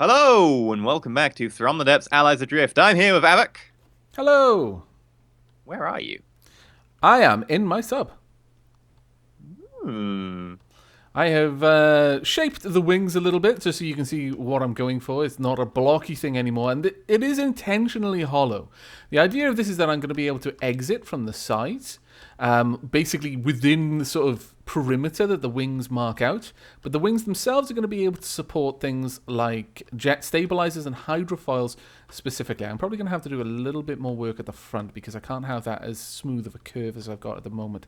Hello, and welcome back to From the Depths Allies Adrift. I'm here with Avok. Hello. Where are you? I am in my sub. Hmm. I have shaped the wings a little bit just so you can see what I'm going for. It's not a blocky thing anymore, and it is intentionally hollow. The idea of this is that I'm going to be able to exit from the sides, basically within the sort of perimeter that the wings mark out. But the wings themselves are going to be able to support things like jet stabilizers and hydrofoils specifically. I'm probably going to have to do a little bit more work at the front because I can't have that as smooth of a curve as I've got at the moment.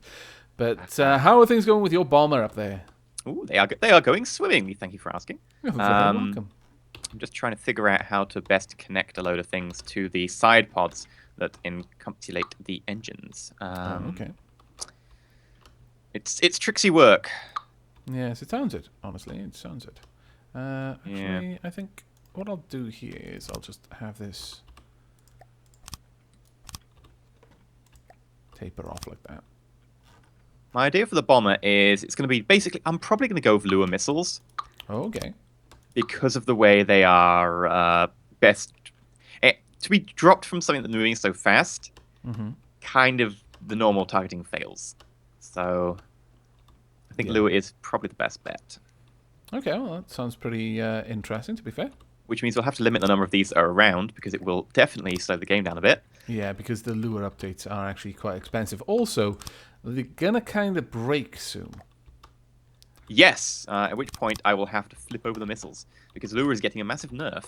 But how are things going with your bomber up there? Ooh, they are going swimmingly. Thank you for asking. You're very welcome. I'm just trying to figure out how to best connect a load of things to the side pods that encapsulate the engines. Okay. It's tricksy work. Yes, it sounds it. Honestly, it sounds it. Actually, Yeah. I think what I'll do here is I'll just have this taper off like that. My idea for the bomber is it's going to be basically. I'm probably going to go with lure missiles Okay. because of the way they are best to be dropped from something that's moving so fast. Mm-hmm. Kind of the normal targeting fails. So I think lure is probably the best bet. Okay, well, that sounds pretty interesting, to be fair. Which means we'll have to limit the number of these that are around because it will definitely slow the game down a bit. Yeah, because the lure updates are actually quite expensive. Also, they're gonna kind of break soon. Yes, at which point I will have to flip over the missiles because lure is getting a massive nerf.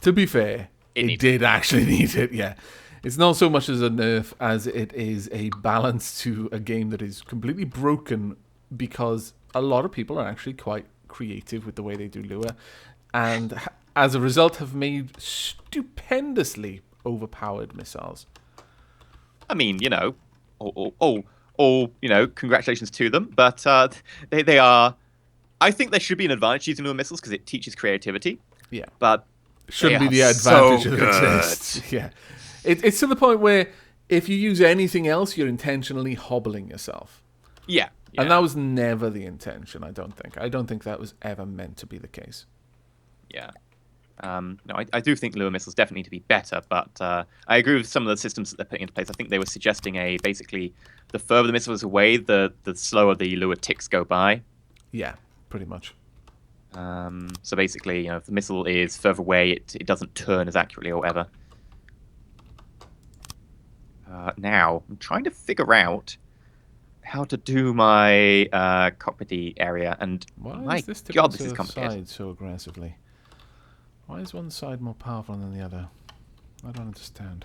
To be fair, It it did actually need it, yeah. It's not so much as a nerf as it is a balance to a game that is completely broken because a lot of people are actually quite creative with the way they do lure, and as a result have made stupendously overpowered missiles. I mean, congratulations to them, but they are. I think there should be an advantage using lure missiles because it teaches creativity. Yeah. But Shouldn't they be the are advantage so that good. exists. Yeah. It's to the point where if you use anything else, you're intentionally hobbling yourself. Yeah. And that was never the intention, I don't think. I don't think that was ever meant to be the case. Yeah. No, I do think lure missiles definitely need to be better, but I agree with some of the systems that they're putting into place. I think they were suggesting basically the further the missile is away, the slower the lure ticks go by. Yeah, pretty much. So basically, if the missile is further away, it doesn't turn as accurately or whatever. Now, I'm trying to figure out how to do my cockpity area, and Why is this God, tipping this to is the complicated. side so aggressively? Why is one side more powerful than the other? I don't understand.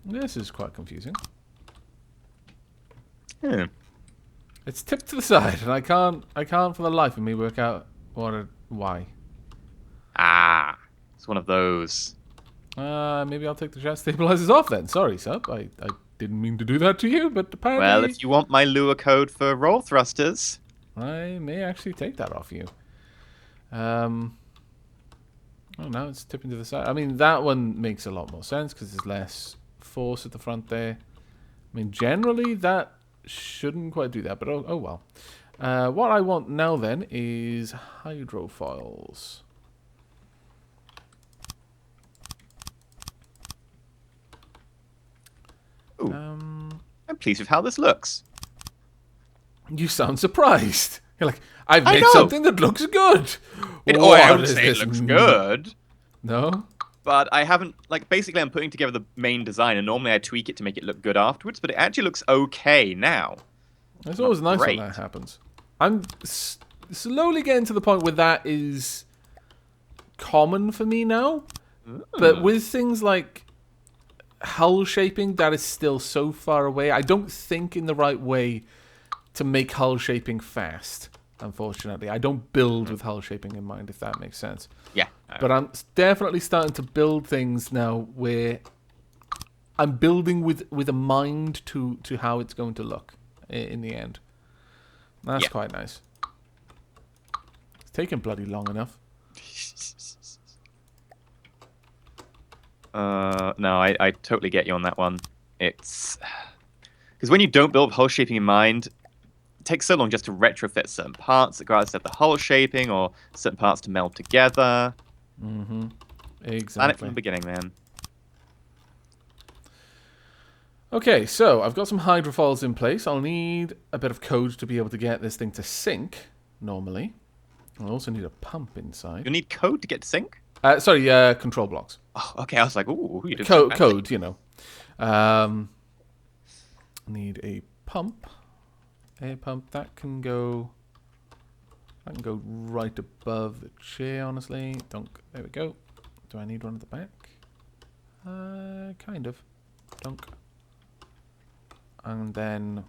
This is quite confusing. Hmm. It's tipped to the side, and I can't for the life of me work out why. Ah, it's one of those. Maybe I'll take the jet stabilizers off then. Sorry, sub. I didn't mean to do that to you, but Well, apparently if you want my lure code for roll thrusters, I may actually take that off you. Oh, now it's tipping to the side. I mean, that one makes a lot more sense because there's less force at the front there. I mean, generally that shouldn't quite do that, but oh well. What I want now then is hydrofoils. ooh, I'm pleased with how this looks. You sound surprised. You're like, I've I made know. something that looks good. I What wouldn't is say it this? looks good, No? but I haven't basically I'm putting together the main design, and normally I tweak it to make it look good afterwards, but it actually looks okay now. It's Not always nice when great. that happens. I'm slowly getting to the point where that is common for me now. But with things like hull shaping, that is still so far away. I don't think in the right way to make hull shaping fast, unfortunately. I don't build with hull shaping in mind, if that makes sense. Yeah. But I'm definitely starting to build things now where I'm building with a mind to how it's going to look in the end. That's quite nice. It's taken bloody long enough. No, I totally get you on that one. It's because when you don't build hull shaping in mind, it takes so long just to retrofit certain parts that go outside the hull shaping or certain parts to meld together. Mm-hmm. Plan it from Exactly. the beginning, man. Okay, so I've got some hydrofoils in place. I'll need a bit of code to be able to get this thing to sink, normally. I'll also need a pump inside. You need code to get to sync? Sorry, control blocks. Oh, okay. I was like, ooh, you did so fancy. Code, you know. Need a pump. Air pump. That can go right above the chair, honestly. Dunk. There we go. Do I need one at the back? Kind of. Dunk. And then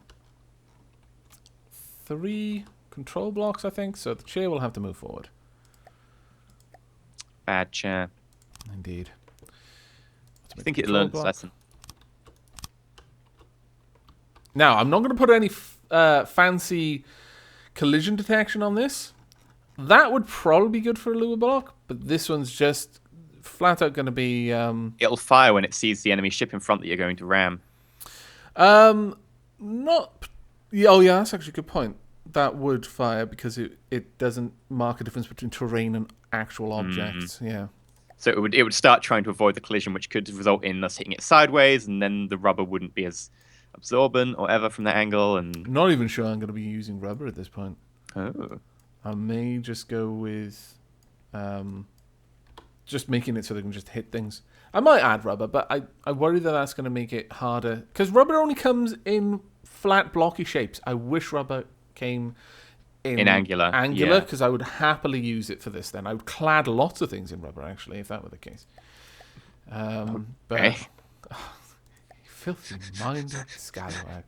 3 control blocks, I think. So the chair will have to move forward. Bad chair. Indeed. I think it learned its lesson. Now, I'm not going to put any fancy collision detection on this. That would probably be good for a lure block, but this one's just flat out going to be... It'll fire when it sees the enemy ship in front that you're going to ram. Not... Yeah, oh, yeah, that's actually a good point. That would fire because it doesn't mark a difference between terrain and actual objects. Yeah. So it would start trying to avoid the collision, which could result in us hitting it sideways, and then the rubber wouldn't be as absorbent or ever from that angle. And Not even sure I'm going to be using rubber at this point. oh, I may just go with just making it so they can just hit things. I might add rubber, but I worry that that's going to make it harder. Because rubber only comes in flat, blocky shapes. I wish rubber came in angular. because I would happily use it for this then. I would clad lots of things in rubber, actually, if that were the case. But Okay. filthy minded scallywag.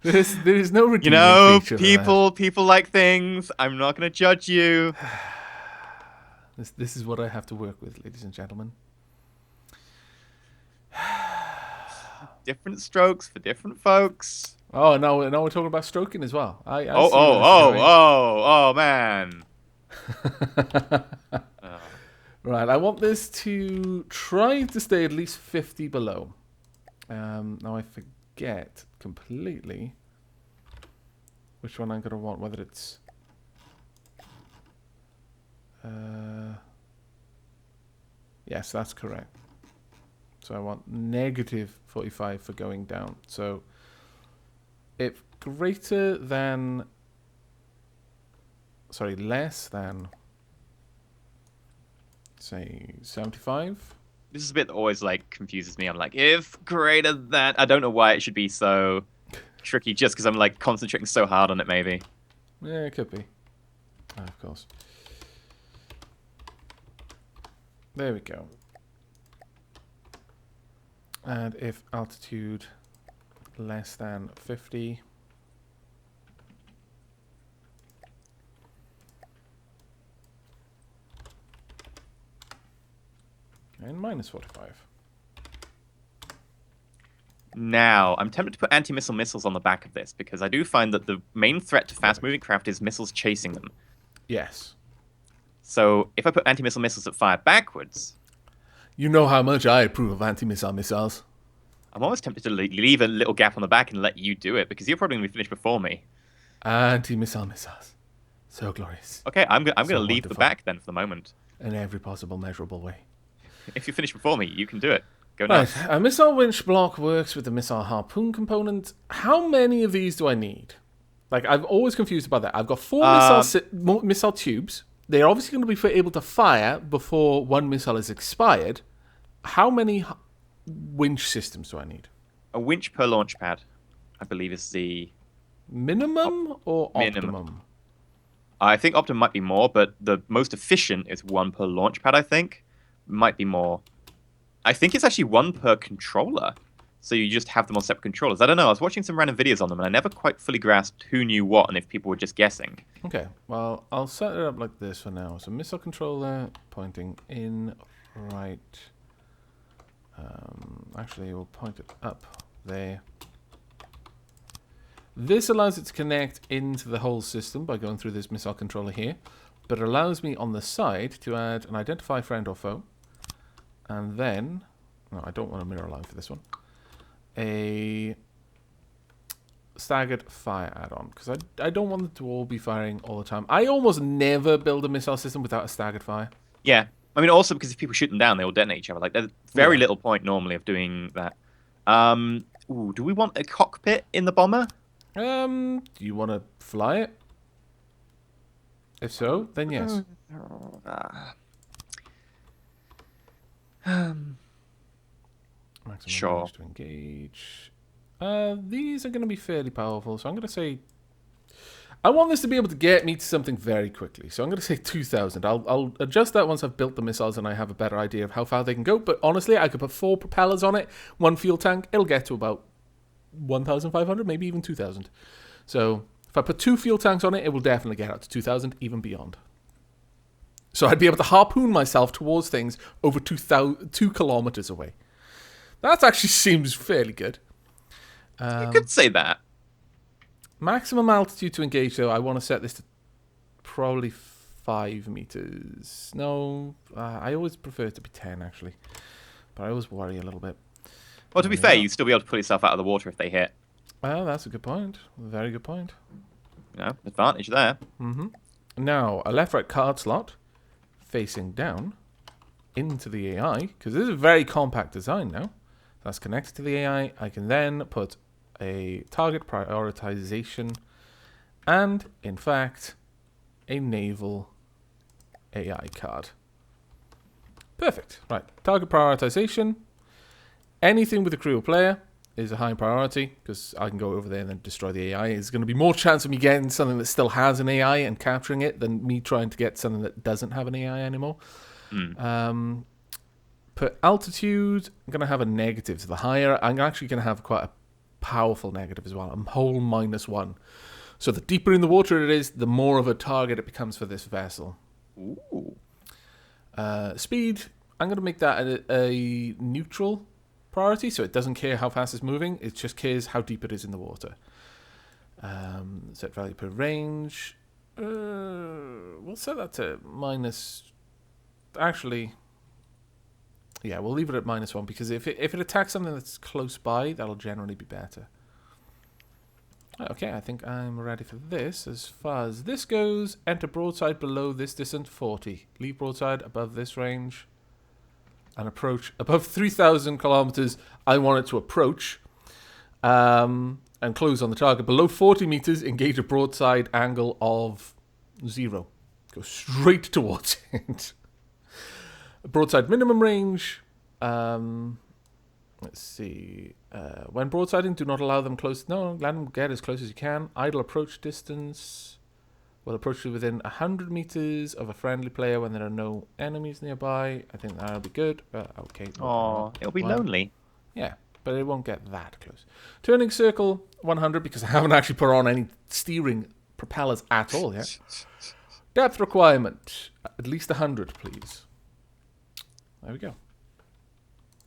There is no redeeming feature people like things. I'm not going to judge you. This is what I have to work with, ladies and gentlemen. Different strokes for different folks. Oh, now we're talking about stroking as well. I see where Oh, man. Right, I want this to try to stay at least 50 below. Now I forget completely which one I'm going to want, whether it's... yes, that's correct. So I want negative 45 for going down. So if greater than... Sorry, less than... say 75. This is a bit that always like confuses me. I'm like, if greater than, I don't know why it should be so tricky. Just because I'm like concentrating so hard on it, maybe. Yeah, it could be. Oh, of course. There we go. And if altitude less than 50. And minus 45. Now, I'm tempted to put anti-missile missiles on the back of this, because I do find that the main threat to fast-moving craft is missiles chasing them. Yes. So, if I put anti-missile missiles that fire backwards... You know how much I approve of anti-missile missiles. I'm almost tempted to leave a little gap on the back and let you do it, because you're probably going to be finished before me. Anti-missile missiles. So glorious. Okay, I'm going to leave wonderful. the back then for the moment. In every possible measurable way. If you finish before me, you can do it. Go nuts. Right, a missile winch block works with the missile harpoon component. How many of these do I need? Like, I'm always confused about that. I've got 4 missile tubes. They're obviously going to be able to fire before one missile is expired. How many winch systems do I need? A winch per launch pad, I believe, is the... Minimum or minimum. optimum? I think optimum might be more, but the most efficient is 1 per launch pad, I think. Might be more. I think it's actually 1 per controller. So you just have them on separate controllers. I don't know. I was watching some random videos on them, and I never quite fully grasped who knew what and if people were just guessing. Okay, well, I'll set it up like this for now. So missile controller pointing in, right. Actually, we'll point it up there. This allows it to connect into the whole system by going through this missile controller here. but it allows me on the side to add an identify friend or foe, and then, no, I don't want a mirror line for this one, a staggered fire add-on, because I don't want them to all be firing all the time. I almost never build a missile system without a staggered fire. Yeah. I mean, also because if people shoot them down, they will detonate each other. Like, there's very little point normally of doing that. Ooh, do we want a cockpit in the bomber? Do you want to fly it? If so, then yes. Maximum Sure. range to engage. These are going to be fairly powerful, so I'm going to say... I want this to be able to get me to something very quickly, so I'm going to say 2,000. I'll adjust that once I've built the missiles and I have a better idea of how far they can go, but honestly, I could put 4 propellers on it, 1 fuel tank, it'll get to about 1,500, maybe even 2,000. So, if I put 2 fuel tanks on it, it will definitely get out to 2,000, even beyond. So I'd be able to harpoon myself towards things over 2 kilometers away. That actually seems fairly good. You could say that. Maximum altitude to engage, though, I want to set this to probably 5 meters. No, I always prefer it to be 10, actually. But I always worry a little bit. Well, to be fair, you'd still be able to pull yourself out of the water if they hit. Well, that's a good point. Very good point. You know, advantage there. Mm-hmm. Now, a left-right card slot facing down into the AI, because this is a very compact design now. That's connected to the AI. I can then put a target prioritization and, in fact, a naval AI card. Perfect. Right. Target prioritization. Anything with a crew or player is a high priority because I can go over there and then destroy the AI. There's going to be more chance of me getting something that still has an AI and capturing it than me trying to get something that doesn't have an AI anymore. Per altitude, I'm going to have a negative. So the higher, I'm actually going to have quite a powerful negative as well. A whole -1. So the deeper in the water it is, the more of a target it becomes for this vessel. Ooh. Speed, I'm going to make that a neutral priority, so it doesn't care how fast it's moving. It just cares how deep it is in the water. Set value per range. We'll set that to minus... Actually... Yeah, we'll leave it at -1 because if it attacks something that's close by, that'll generally be better. Okay, I think I'm ready for this. As far as this goes, enter broadside below this distance, 40. Leave broadside above this range. And approach above 3,000 kilometers. I want it to approach. And close on the target. Below 40 meters, engage a broadside angle of 0. Go straight towards it. Broadside minimum range. Let's see. When broadsiding, do not allow them close. No, let them get as close as you can. Idle approach distance. Will approach to within 100 meters of a friendly player when there are no enemies nearby. I think that'll be good. Okay. Oh, it'll be lonely. Yeah, but it won't get that close. Turning circle 100 because I haven't actually put on any steering propellers at all yet. Depth requirement at least 100, please. There we go.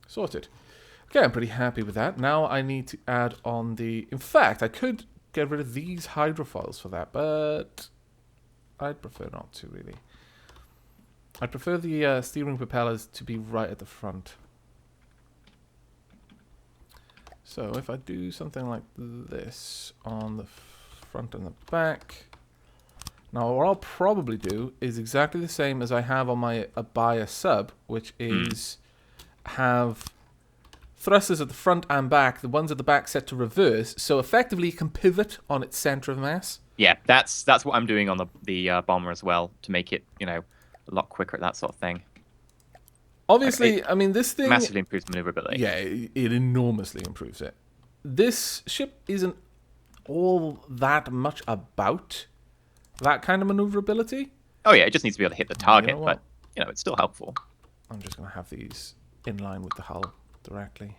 Sorted. Okay, I'm pretty happy with that. Now I need to add on the... In fact, I could get rid of these hydrofoils for that, but I'd prefer not to, really. I'd prefer the steering propellers to be right at the front. So if I do something like this on the front and the back... Now, what I'll probably do is exactly the same as I have on my Abaya sub, which is have thrusters at the front and back, the ones at the back set to reverse, so effectively it can pivot on its center of mass. Yeah, that's what I'm doing on the bomber as well, to make it, you know, a lot quicker at that sort of thing. Obviously, I mean, this thing... Massively improves maneuverability. Yeah, it enormously improves it. This ship isn't all that much about that kind of maneuverability. Oh yeah, it just needs to be able to hit the target, know but you know, it's still helpful. I'm just going to have these in line with the hull directly.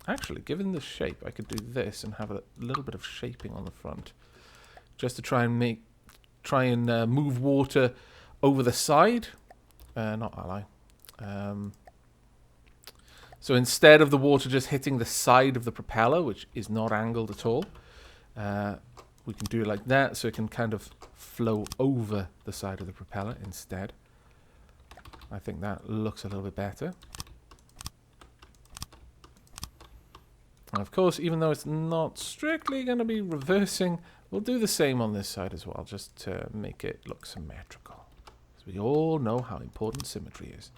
Actually, given the shape, I could do this and have a little bit of shaping on the front, just to try and move water over the side. Not ally. So instead of the water just hitting the side of the propeller, which is not angled at all, we can do it like that, so it can kind of flow over the side of the propeller instead. I think that looks a little bit better. And of course, even though it's not strictly going to be reversing, we'll do the same on this side as well, just to make it look symmetrical. Because we all know how important symmetry is.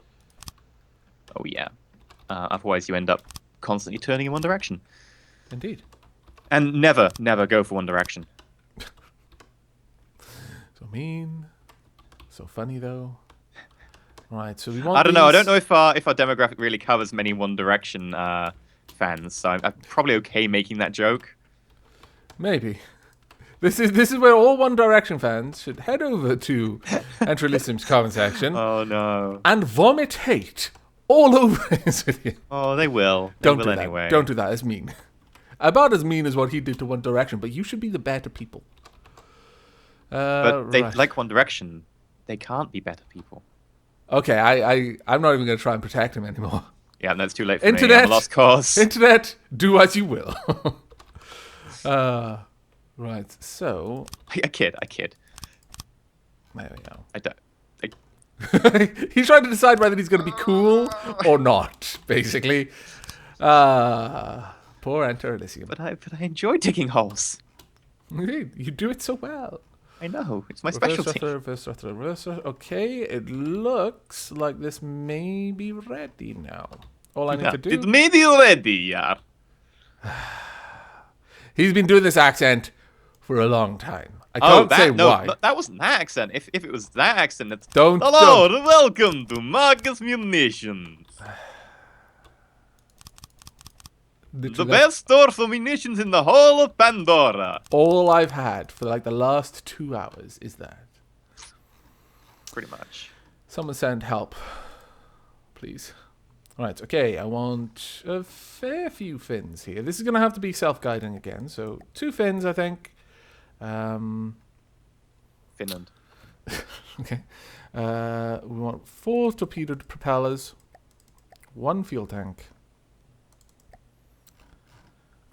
Oh, yeah. Otherwise, you end up constantly turning in one direction. Indeed. And never go for one direction. So mean. So funny, though. Right, so we want I don't know. I these- don't know if our demographic really covers many One Direction fans, so I'm probably okay making that joke. Maybe. This is where all One Direction fans should head over to EnterElysium's comment section Oh, no. and vomit hate all over his video. Oh, they will. They Don't will do that. anyway. Don't do that. It's mean. About as mean as what he did to One Direction, but you should be the better people. But they Right. like One Direction. They can't be better people. Okay, I'm not even going to try and protect him anymore. Yeah, no, it's too late for me. Internet. I'm a lost cause. Internet, do as you will. Right, so I kid. there we go. I don't. He's trying to decide whether he's going to be cool or not, basically. Poor EnterElysium. But I enjoy digging holes. Indeed, you do it so well. I know. It's my Reverse specialty. thrusther, reverse thrusther, reverse thrusther. Okay, it looks like this may be ready now. All I need to It do... may be ready, yeah. He's been doing this accent for a long time. I Oh, can't say why. that wasn't that accent. If it was that accent, it's... Don't. Hello, and welcome to Marcus Munitions. The Literally, best store for munitions in the whole of Pandora. all I've had for like the last 2 hours is that. Pretty much. Someone send help, please. Right, okay, I want a fair few fins here. This is going to have to be self-guiding again, so 2 fins, I think. Finland. Okay. We want 4 torpedoed propellers, 1 fuel tank.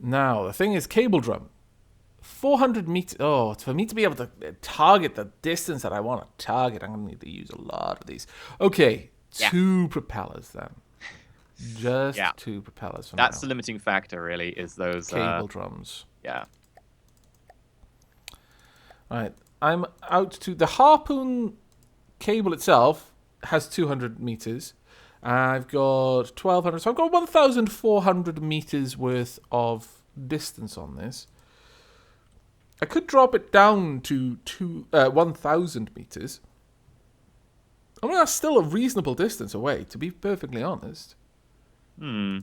Now, the thing is, cable drum. 400 meters. Oh, for me to be able to target the distance that I want to target, I'm going to need to use a lot of these. Okay, Yeah. 2 propellers then. Just Yeah. 2 propellers for That's now. the limiting factor, really, is those... Cable drums. Yeah. Right, I'm out to... The harpoon cable itself has 200 meters. I've got 1,200, so I've got 1,400 meters worth of distance on this. I could drop it down to 1,000 meters. I mean, that's still a reasonable distance away, to be perfectly honest. I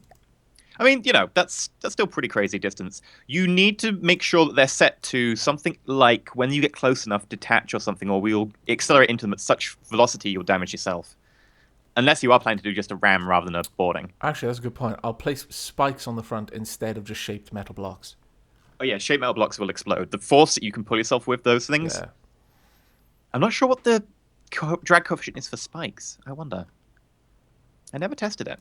mean, you know, that's still pretty crazy distance. You need to make sure that they're set to something like when you get close enough, detach or something, or we'll accelerate into them at such velocity you'll damage yourself. Unless you are planning to do just a ram rather than a boarding. Actually, that's a good point. I'll place spikes on the front instead of just shaped metal blocks. Oh yeah, shaped metal blocks will explode. The force that you can pull yourself with those things. Yeah. I'm not sure what the drag coefficient is for spikes. I wonder. I never tested it.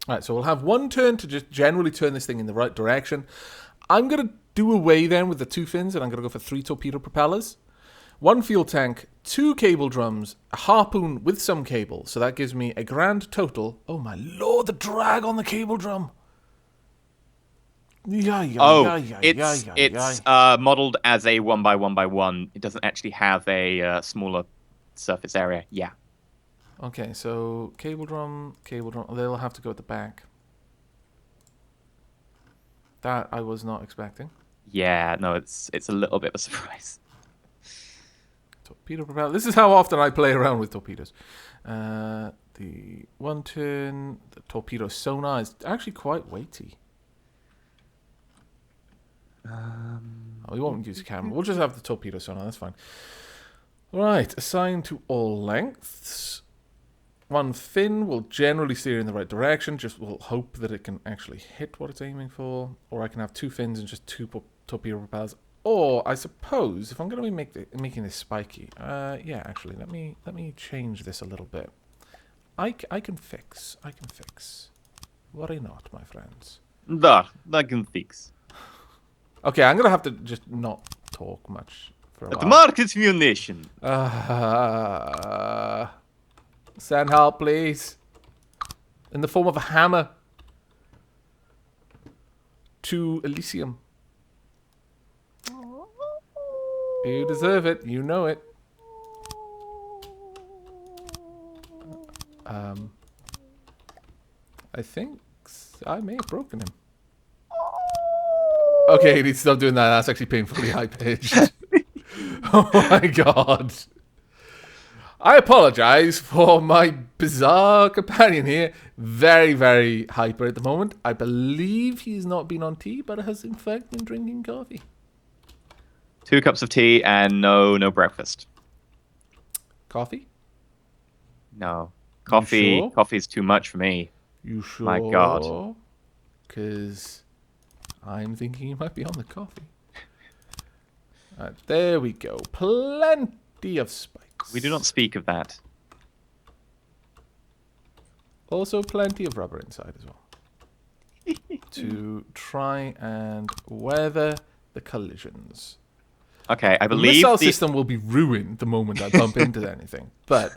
Alright, so we'll have 1 turn to just generally turn this thing in the right direction. I'm going to do away then with the 2 fins, and I'm going to go for 3 torpedo propellers. 1 fuel tank, 2 cable drums, a harpoon with some cable. So that gives me a grand total. Oh my lord, the drag on the cable drum. It's modeled as a 1x1x1. It doesn't actually have a smaller surface area. Yeah. Okay, so cable drum. They'll have to go at the back. That I was not expecting. Yeah, no, it's a little bit of a surprise. Torpedo propeller. This is how often I play around with torpedoes. The 1 turn, the torpedo sonar is actually quite weighty. We won't use a camera. We'll just have the torpedo sonar. That's fine. Right, assign to all lengths. 1 fin will generally steer in the right direction. Just we'll hope that it can actually hit what it's aiming for. Or I can have 2 fins and just 2 torpedo propellers. Or I suppose if I'm going to be making this spiky, yeah, actually, let me change this a little bit. I can fix. Worry not, my friends. That can fix. Okay, I'm gonna have to just not talk much for a At the while. market's munition. Send help, please. In the form of a hammer. To Elysium. You deserve it. You know it. I think I may have broken him. Okay, he needs to stop doing that. That's actually painfully high pitched. Oh my god. I apologize for my bizarre companion here. Very, very hyper at the moment. I believe he's not been on tea, but has in fact been drinking coffee. 2 cups of tea and no breakfast. Coffee? No. Coffee. sure? Coffee's too much for me. You sure? My God. Because I'm thinking you might be on the coffee. Alright, there we go. Plenty of spikes. We do not speak of that. Also, plenty of rubber inside as well. To try and weather the collisions. Okay, I The believe missile system will be ruined the moment I bump into anything, but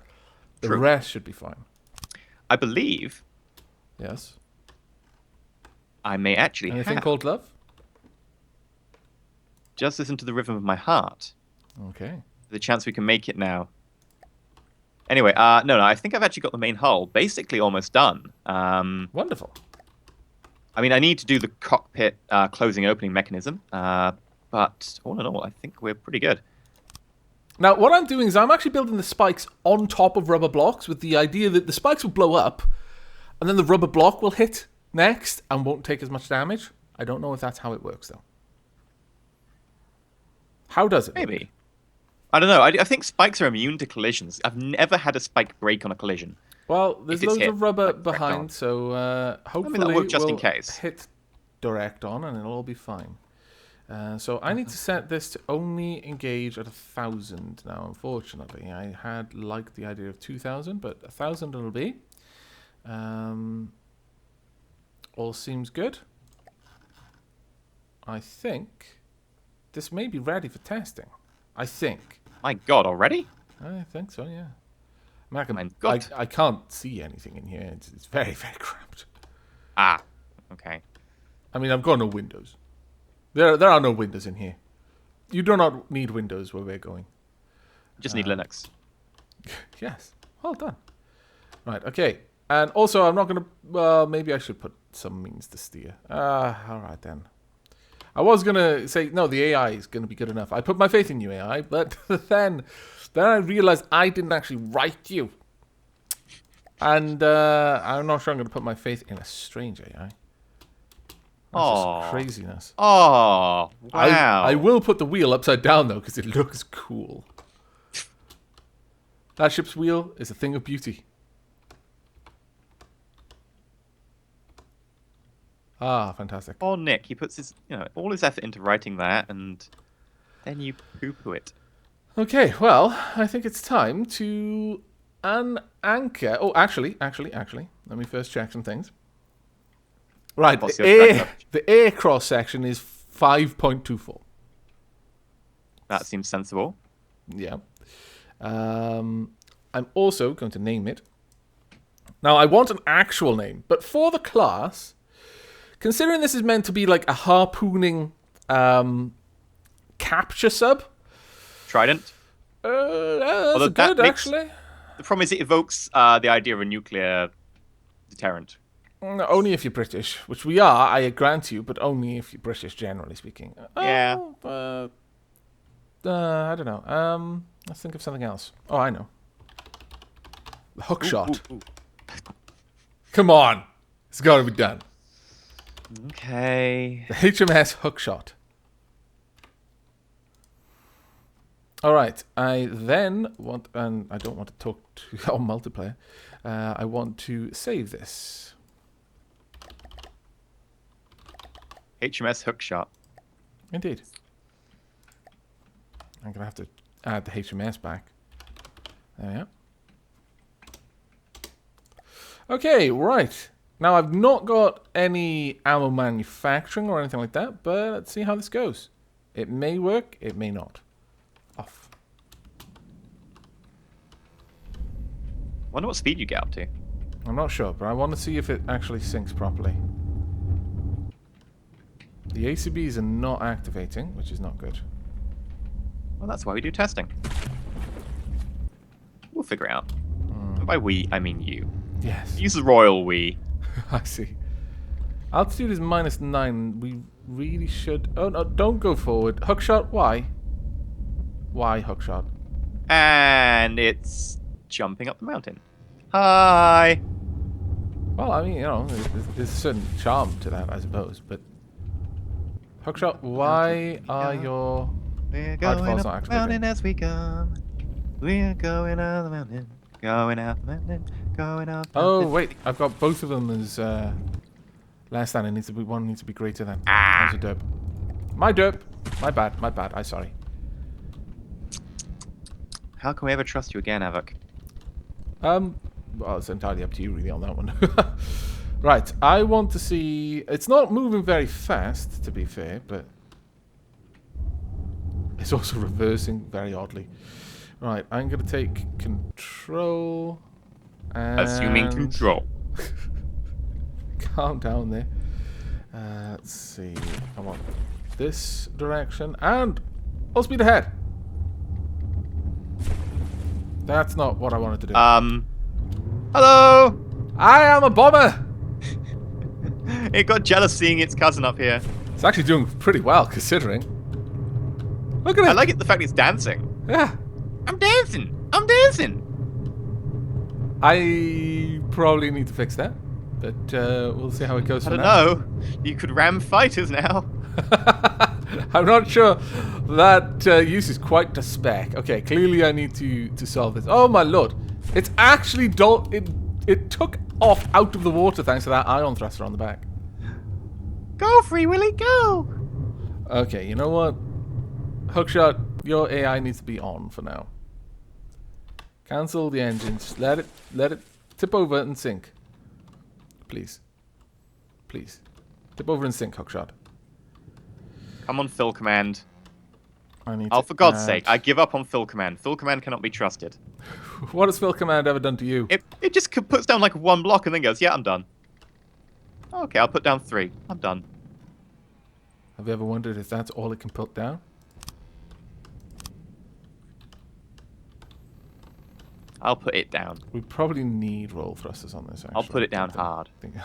the True. rest should be fine. I believe Yes. I may actually Anything have. called love? Just listen to the rhythm of my heart. Okay. The chance we can make it now. Anyway, no, I think I've actually got the main hull basically almost done. Wonderful. I mean, I need to do the cockpit closing opening mechanism, but all in all, I think we're pretty good. Now, what I'm doing is I'm actually building the spikes on top of rubber blocks with the idea that the spikes will blow up and then the rubber block will hit next and won't take as much damage. I don't know if that's how it works, though. How does it? Maybe. I don't know. I think spikes are immune to collisions. I've never had a spike break on a collision. Well, there's If it's loads hit, of rubber like, direct on. behind, so hopefully that'll work just in we'll case. hit direct on and it'll all be fine. So I need to set this to only engage at 1,000 now, unfortunately. I had liked the idea of 2,000, but 1,000 it'll be. All seems good. I think this may be ready for testing. I think. My God, already? I think so, yeah. I mean, Mein Gott. I can't see anything in here. It's very, very cramped. Ah, okay. I mean, I've got no windows. There are no windows in here. You do not need windows where we're going. Just need Linux. Yes. Well done. Right, okay. And also, I'm not going to... Well, maybe I should put some means to steer. All right, then. I was going to say, no, the AI is going to be good enough. I put my faith in you, AI, but then I realized I didn't actually write you. And I'm not sure I'm going to put my faith in a strange AI. That's Aw. just craziness. Oh, wow. I will put the wheel upside down, though, because it looks cool. That ship's wheel is a thing of beauty. Ah, fantastic. Oh, Nick, he puts his, all his effort into writing that, and then you poo-poo it. Okay, well, I think it's time to anchor. Oh, actually, let me first check some things. Right, What's the your track air, the air cross section is 5.24. That seems sensible. Yeah. I'm also going to name it. Now, I want an actual name, but for the class, considering this is meant to be like a harpooning capture sub. Trident? That's that good, makes- actually. The problem is it evokes the idea of a nuclear deterrent. No, only if you're British, which we are, I grant you, but only if you're British, generally speaking. Yeah. I don't know. Let's think of something else. Oh, I know. The Hookshot. Ooh. Come on. It's got to be done. Okay. The HMS Hookshot. All right. I then want, and I don't want to talk to on multiplayer. I want to save this. HMS Hookshot. Indeed. I'm going to have to add the HMS back. There we are. Okay, right. Now, I've not got any ammo manufacturing or anything like that, but let's see how this goes. It may work, it may not. Off. Wonder what speed you get up to. I'm not sure, but I want to see if it actually syncs properly. The ACBs are not activating, which is not good. Well, that's why we do testing. We'll figure it out. And by we, I mean you. Yes. Use the royal we. I see. Altitude is -9. We really should... Oh, no, don't go forward. Hookshot, why? Why hookshot? And it's jumping up the mountain. Hi! Well, I mean, you know, there's a certain charm to that, I suppose, but... Hookshot, why are your... We're hard going falls up not the mountain activating? as we come. We're going up the mountain. Going up the mountain. Going up the Oh, mountain. wait, I've got both of them as... less than. It needs to be... One needs to be greater than. Ah. That's a derp. My derp. My bad. I'm sorry. How can we ever trust you again, Avok? Well, it's entirely up to you, really, on that one. Right, I want to see... It's not moving very fast, to be fair, but... It's also reversing very oddly. Right, I'm going to take control... And... Assuming control. Calm down there. Let's see. I want this direction, and... Full speed ahead! That's not what I wanted to do. Hello! I am a bomber! It got jealous seeing its cousin up here. It's actually doing pretty well, considering. Look at it! I like it, the fact it's dancing. Yeah. I'm dancing! I'm dancing! I probably need to fix that, but we'll see how it goes I for don't now. know. You could ram fighters now. I'm not sure that use is quite the spec. Okay, clearly I need to solve this. Oh my lord. It's actually it took off out of the water thanks to that ion thruster on the back. Go, Free Willy, go! Okay, you know what? Hookshot, your AI needs to be on for now. Cancel the engines. Let it tip over and sink. Please. Please. Tip over and sink, Hookshot. Come on, Fill Command. I need Oh, to for God's add- sake, I give up on Fill Command. Fill Command cannot be trusted. What has Phil Command ever done to you? It just puts down like one block and then goes, yeah, I'm done. Okay, I'll put down 3. I'm done. Have you ever wondered if that's all it can put down? I'll put it down. We probably need roll thrusters on this, actually. I'll put it down hard. It's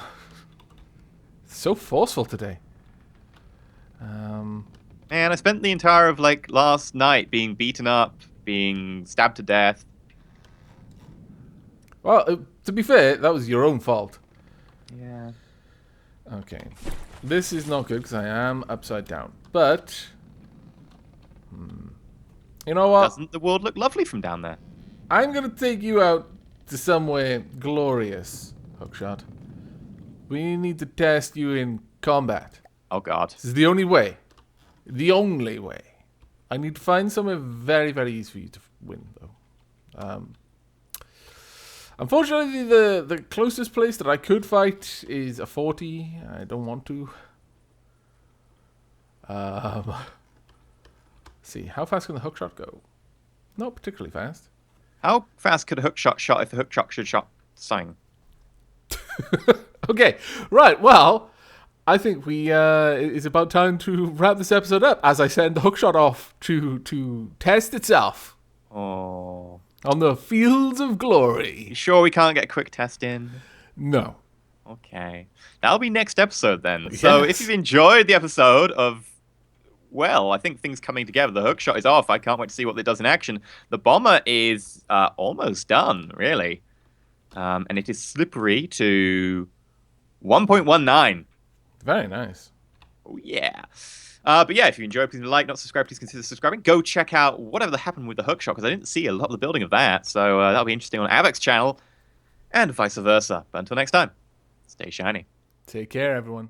so forceful today. Man, I spent the entire of like last night being beaten up, being stabbed to death. Well, to be fair, that was your own fault. Yeah. Okay. This is not good because I am upside down. But... You know what? Doesn't the world look lovely from down there? I'm going to take you out to somewhere glorious, Hookshot. We need to test you in combat. Oh god. This is the only way. The only way. I need to find somewhere very, very easy for you to win, though. Unfortunately, the closest place that I could fight is a 40. I don't want to. See, how fast can the hookshot go? Not particularly fast. How fast could a hookshot shot if a hookshot should shot sang? Okay, right, well, I think it's about time to wrap this episode up as I send the hookshot off to test itself Oh. on the fields of glory. You sure we can't get a quick test in? No. Okay. That'll be next episode then. So if you've enjoyed the episode of, well, I think things coming together, the hookshot is off. I can't wait to see what it does in action. The bomber is almost done, really. And it is slippery to 1.19. Very nice. Oh, yeah. But yeah, if you enjoyed, please like, not subscribe, please consider subscribing. Go check out whatever happened with the hookshot, because I didn't see a lot of the building of that. So that'll be interesting on Avok's channel, and vice versa. But until next time, stay shiny. Take care, everyone.